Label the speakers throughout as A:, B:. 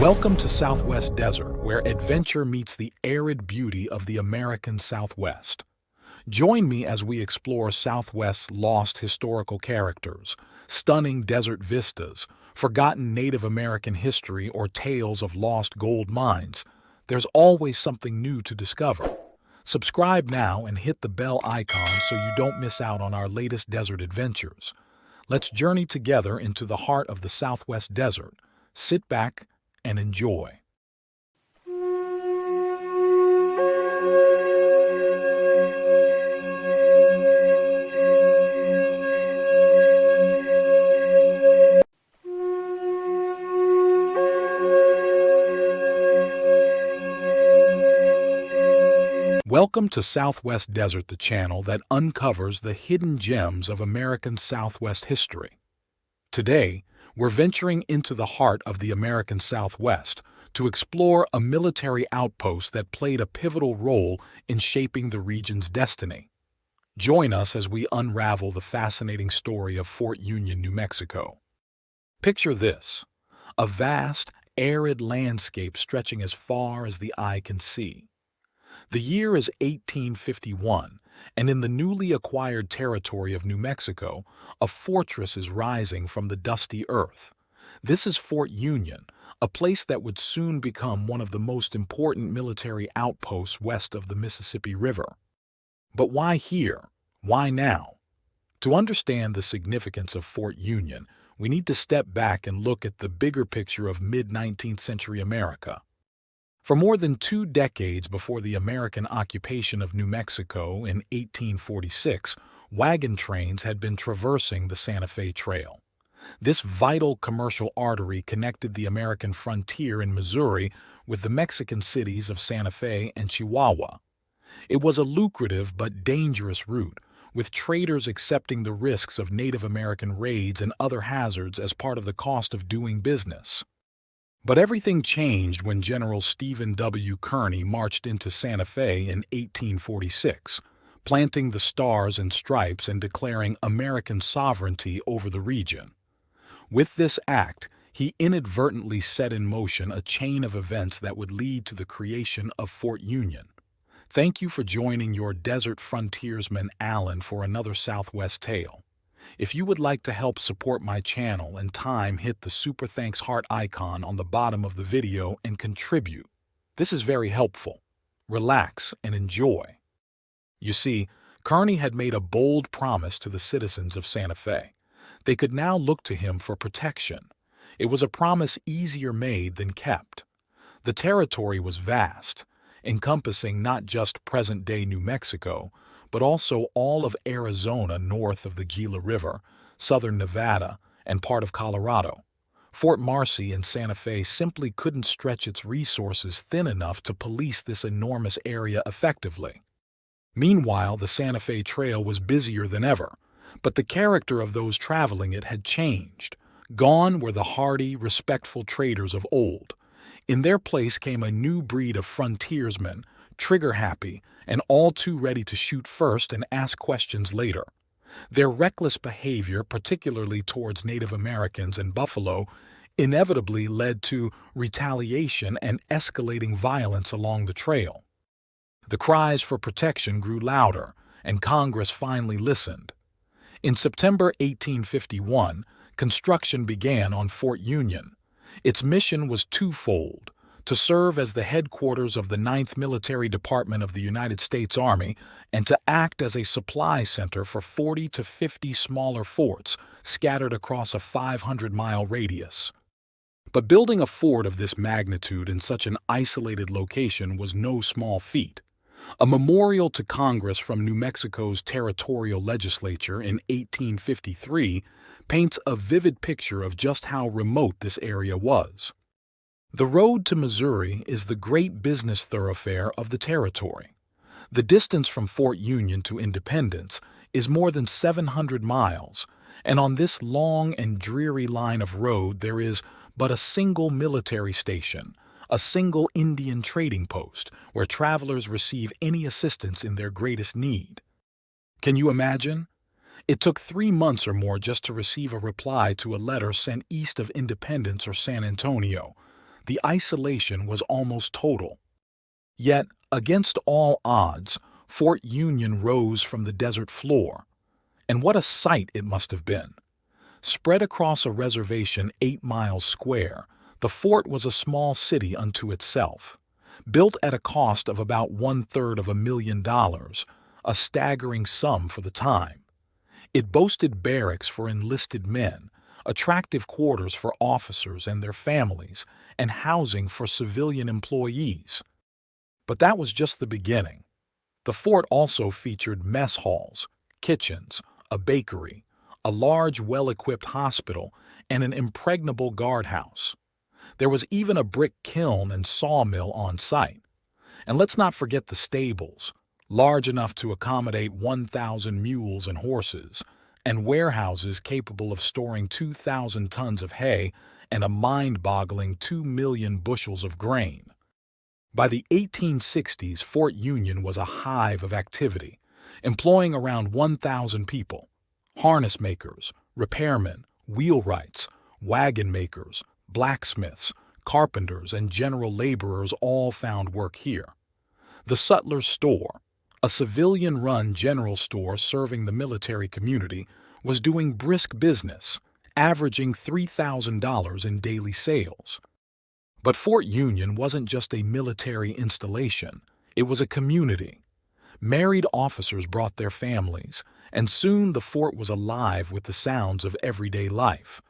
A: Welcome to Southwest Desert, where adventure meets the arid beauty of the American Southwest. Join me as we explore Southwest's lost historical characters, stunning desert vistas, forgotten Native American history, or tales of lost gold mines. There's always something new to discover. Subscribe now and hit the bell icon so you don't miss out on our latest desert adventures. Let's journey together into the heart of the Southwest Desert. Sit back and enjoy. Welcome to Southwest Desert, the channel that uncovers the hidden gems of American Southwest history. Today, we're venturing into the heart of the American Southwest to explore a military outpost that played a pivotal role in shaping the region's destiny. Join us as we unravel the fascinating story of Fort Union, New Mexico. Picture this: a vast, arid landscape stretching as far as the eye can see. The year is 1851, and in the newly acquired territory of New Mexico, a fortress is rising from the dusty earth. This is Fort Union, a place that would soon become one of the most important military outposts west of the Mississippi River. But why here? Why now? To understand the significance of Fort Union, we need to step back and look at the bigger picture of mid-19th century America. For more than 2 decades before the American occupation of New Mexico in 1846, wagon trains had been traversing the Santa Fe Trail. This vital commercial artery connected the American frontier in Missouri with the Mexican cities of Santa Fe and Chihuahua. It was a lucrative but dangerous route, with traders accepting the risks of Native American raids and other hazards as part of the cost of doing business. But everything changed when General Stephen W. Kearny marched into Santa Fe in 1846, planting the Stars and Stripes and declaring American sovereignty over the region. With this act, he inadvertently set in motion a chain of events that would lead to the creation of Fort Union. Thank you for joining your desert frontiersman Alan for another Southwest tale. If you would like to help support my channel and time, hit the Super Thanks heart icon on the bottom of the video and contribute. This is very helpful. Relax and enjoy. You see, Kearny had made a bold promise to the citizens of Santa Fe. They could now look to him for protection. It was a promise easier made than kept. The territory was vast, encompassing not just present-day New Mexico, but also all of Arizona north of the Gila River, southern Nevada, and part of Colorado. Fort Marcy in Santa Fe simply couldn't stretch its resources thin enough to police this enormous area effectively. Meanwhile, the Santa Fe Trail was busier than ever, but the character of those traveling it had changed. Gone were the hardy, respectful traders of old. In their place came a new breed of frontiersmen, trigger-happy, and all too ready to shoot first and ask questions later. Their reckless behavior, particularly towards Native Americans and buffalo, inevitably led to retaliation and escalating violence along the trail. The cries for protection grew louder, and Congress finally listened. In September 1851, construction began on Fort Union. Its mission was twofold: to serve as the headquarters of the 9th Military Department of the United States Army and to act as a supply center for 40 to 50 smaller forts scattered across a 500-mile radius. But building a fort of this magnitude in such an isolated location was no small feat. A memorial to Congress from New Mexico's territorial legislature in 1853 paints a vivid picture of just how remote this area was. The road to Missouri is the great business thoroughfare of the territory. The distance from Fort Union to Independence is more than 700 miles, and on this long and dreary line of road there is but a single military station, a single Indian trading post where travelers receive any assistance in their greatest need. Can you imagine? It took 3 months or more just to receive a reply to a letter sent east of Independence or San Antonio. The isolation was almost total. Yet, against all odds, Fort Union rose from the desert floor. And what a sight it must have been! Spread across a reservation 8 miles square, the fort was a small city unto itself. Built at a cost of about $250,000, a staggering sum for the time. It boasted barracks for enlisted men, attractive quarters for officers and their families, and housing for civilian employees. But that was just the beginning. The fort also featured mess halls, kitchens, a bakery, a large, well-equipped hospital, and an impregnable guardhouse. There was even a brick kiln and sawmill on site. And let's not forget the stables, large enough to accommodate 1,000 mules and horses, and warehouses capable of storing 2,000 tons of hay and a mind-boggling 2 million bushels of grain. By the 1860s, Fort Union was a hive of activity, employing around 1,000 people. Harness makers, repairmen, wheelwrights, wagon makers, blacksmiths, carpenters, and general laborers all found work here. The Sutler's Store, a civilian-run general store serving the military community, was doing brisk business, averaging $3,000 in daily sales. But Fort Union wasn't just a military installation, it was a community. Married officers brought their families, and soon the fort was alive with the sounds of everyday life.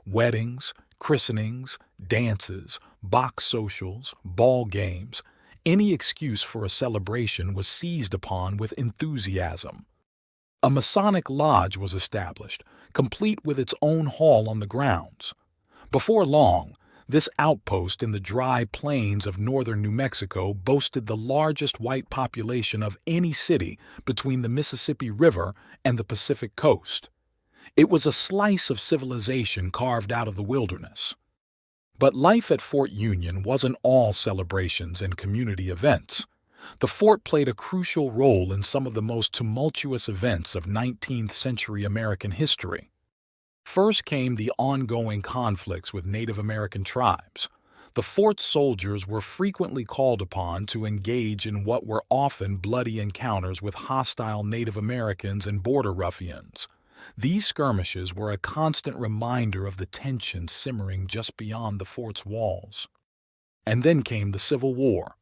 A: Weddings, christenings, dances, box socials, ball games, any excuse for a celebration was seized upon with enthusiasm. A Masonic lodge was established, complete with its own hall on the grounds. Before long, this outpost in the dry plains of northern New Mexico boasted the largest white population of any city between the Mississippi River and the Pacific coast. It was a slice of civilization carved out of the wilderness. But life at Fort Union wasn't all celebrations and community events. The fort played a crucial role in some of the most tumultuous events of 19th century American history. First came the ongoing conflicts with Native American tribes. The fort's soldiers were frequently called upon to engage in what were often bloody encounters with hostile Native Americans and border ruffians. These skirmishes were a constant reminder of the tension simmering just beyond the fort's walls. And then came the Civil War.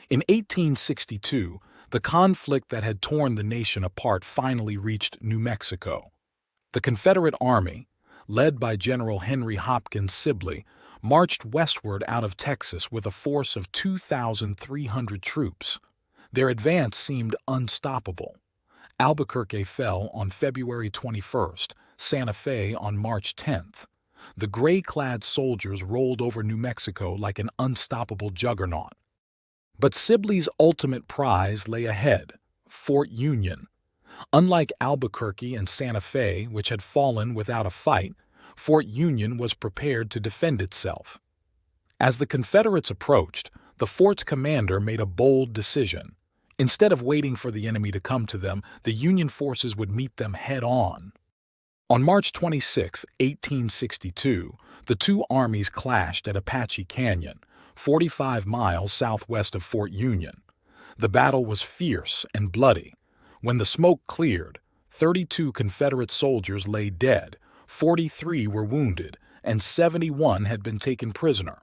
A: In 1862, the conflict that had torn the nation apart finally reached New Mexico. The Confederate Army, led by General Henry Hopkins Sibley, marched westward out of Texas with a force of 2,300 troops. Their advance seemed unstoppable. Albuquerque fell on February 21st, Santa Fe on March 10th. The gray-clad soldiers rolled over New Mexico like an unstoppable juggernaut. But Sibley's ultimate prize lay ahead, Fort Union. Unlike Albuquerque and Santa Fe, which had fallen without a fight, Fort Union was prepared to defend itself. As the Confederates approached, the fort's commander made a bold decision. Instead of waiting for the enemy to come to them, the Union forces would meet them head-on. On March 26, 1862, the two armies clashed at Apache Canyon, 45 miles southwest of Fort Union. The battle was fierce and bloody. When the smoke cleared, 32 Confederate soldiers lay dead, 43 were wounded, and 71 had been taken prisoner.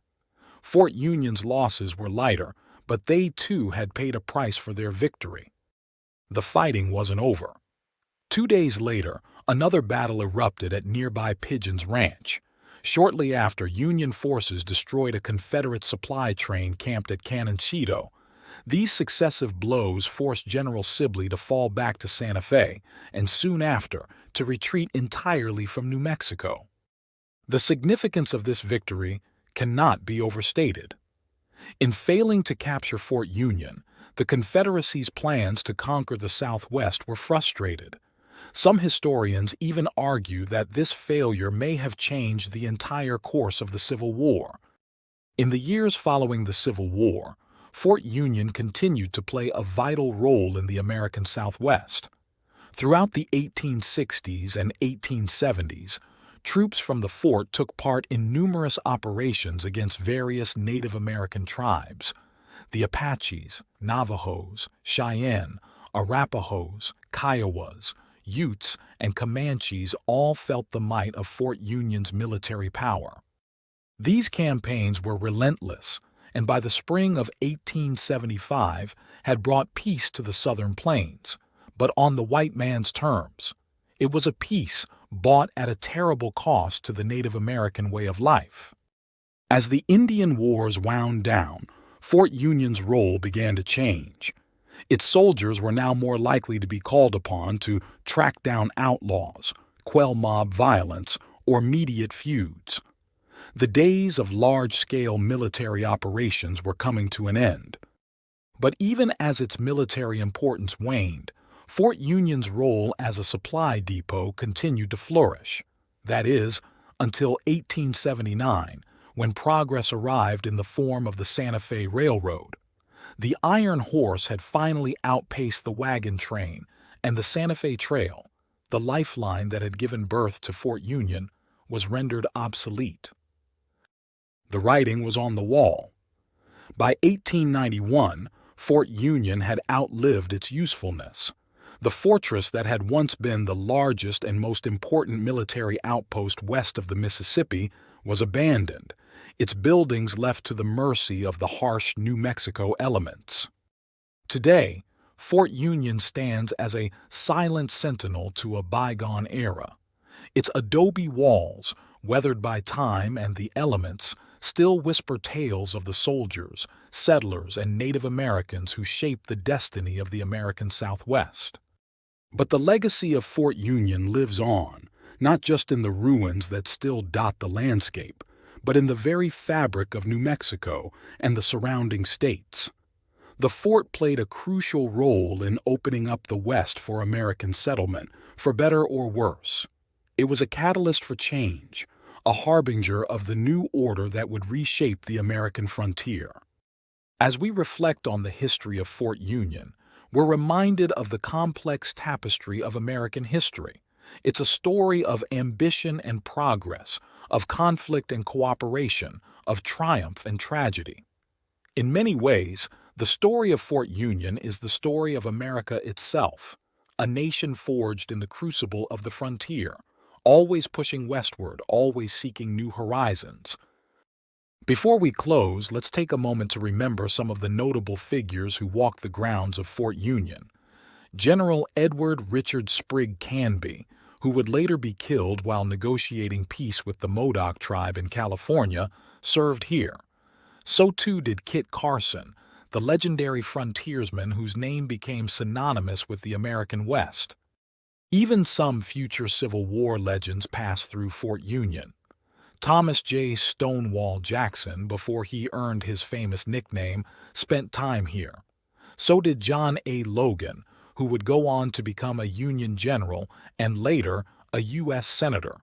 A: Fort Union's losses were lighter, but they too had paid a price for their victory. The fighting wasn't over. 2 days later, another battle erupted at nearby Pigeons Ranch. Shortly after, Union forces destroyed a Confederate supply train camped at Canoncito. These successive blows forced General Sibley to fall back to Santa Fe, and soon after, to retreat entirely from New Mexico. The significance of this victory cannot be overstated. In failing to capture Fort Union, the Confederacy's plans to conquer the Southwest were frustrated. Some historians even argue that this failure may have changed the entire course of the Civil War. In the years following the Civil War, Fort Union continued to play a vital role in the American Southwest. Throughout the 1860s and 1870s, troops from the fort took part in numerous operations against various Native American tribes. The Apaches, Navajos, Cheyenne, Arapahoes, Kiowas, Utes, and Comanches all felt the might of Fort Union's military power. These campaigns were relentless, and by the spring of 1875 had brought peace to the southern plains, but on the white man's terms. It was a peace bought at a terrible cost to the Native American way of life. As the Indian Wars wound down, Fort Union's role began to change. Its soldiers were now more likely to be called upon to track down outlaws, quell mob violence, or mediate feuds. The days of large-scale military operations were coming to an end. But even as its military importance waned, Fort Union's role as a supply depot continued to flourish. That is, until 1879, when progress arrived in the form of the Santa Fe Railroad. The iron horse had finally outpaced the wagon train, and the Santa Fe Trail, the lifeline that had given birth to Fort Union, was rendered obsolete. The writing was on the wall. By 1891, Fort Union had outlived its usefulness. The fortress that had once been the largest and most important military outpost west of the Mississippi was abandoned, its buildings left to the mercy of the harsh New Mexico elements. Today, Fort Union stands as a silent sentinel to a bygone era. Its adobe walls, weathered by time and the elements, still whisper tales of the soldiers, settlers, and Native Americans who shaped the destiny of the American Southwest. But the legacy of Fort Union lives on, not just in the ruins that still dot the landscape, but in the very fabric of New Mexico and the surrounding states. The fort played a crucial role in opening up the West for American settlement, for better or worse. It was a catalyst for change, a harbinger of the new order that would reshape the American frontier. As we reflect on the history of Fort Union, we're reminded of the complex tapestry of American history. It's a story of ambition and progress, of conflict and cooperation, of triumph and tragedy. In many ways, the story of Fort Union is the story of America itself, a nation forged in the crucible of the frontier, always pushing westward, always seeking new horizons. Before we close, let's take a moment to remember some of the notable figures who walked the grounds of Fort Union. General Edward Richard Sprigg Canby, who would later be killed while negotiating peace with the Modoc tribe in California, served here. So too did Kit Carson, the legendary frontiersman whose name became synonymous with the American West. Even some future Civil War legends passed through Fort Union. Thomas J. Stonewall Jackson, before he earned his famous nickname, spent time here. So did John A. Logan, who would go on to become a Union general and later a U.S. Senator.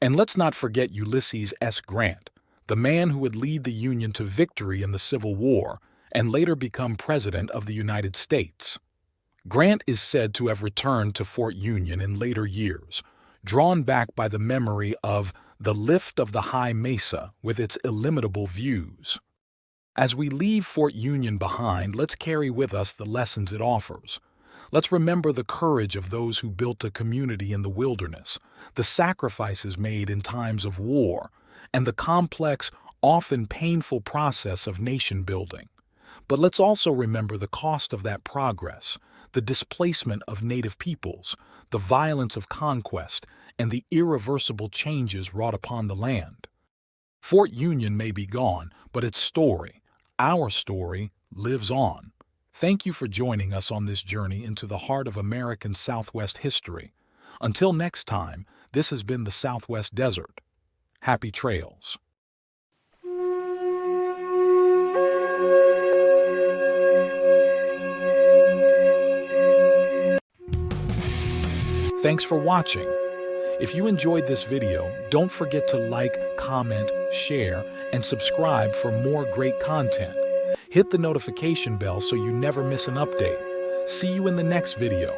A: And let's not forget Ulysses S. Grant, the man who would lead the Union to victory in the Civil War and later become President of the United States. Grant is said to have returned to Fort Union in later years, drawn back by the memory of the lift of the high mesa with its illimitable views. As we leave Fort Union behind, let's carry with us the lessons it offers. Let's remember the courage of those who built a community in the wilderness, the sacrifices made in times of war, and the complex, often painful process of nation building. But let's also remember the cost of that progress, the displacement of native peoples, the violence of conquest, and the irreversible changes wrought upon the land. Fort Union may be gone, but its story, our story, lives on. Thank you for joining us on this journey into the heart of American Southwest history. Until next time, this has been the Southwest Desert. Happy trails. Thanks for watching. If you enjoyed this video, don't forget to like, comment, share, and subscribe for more great content. Hit the notification bell so you never miss an update. See you in the next video.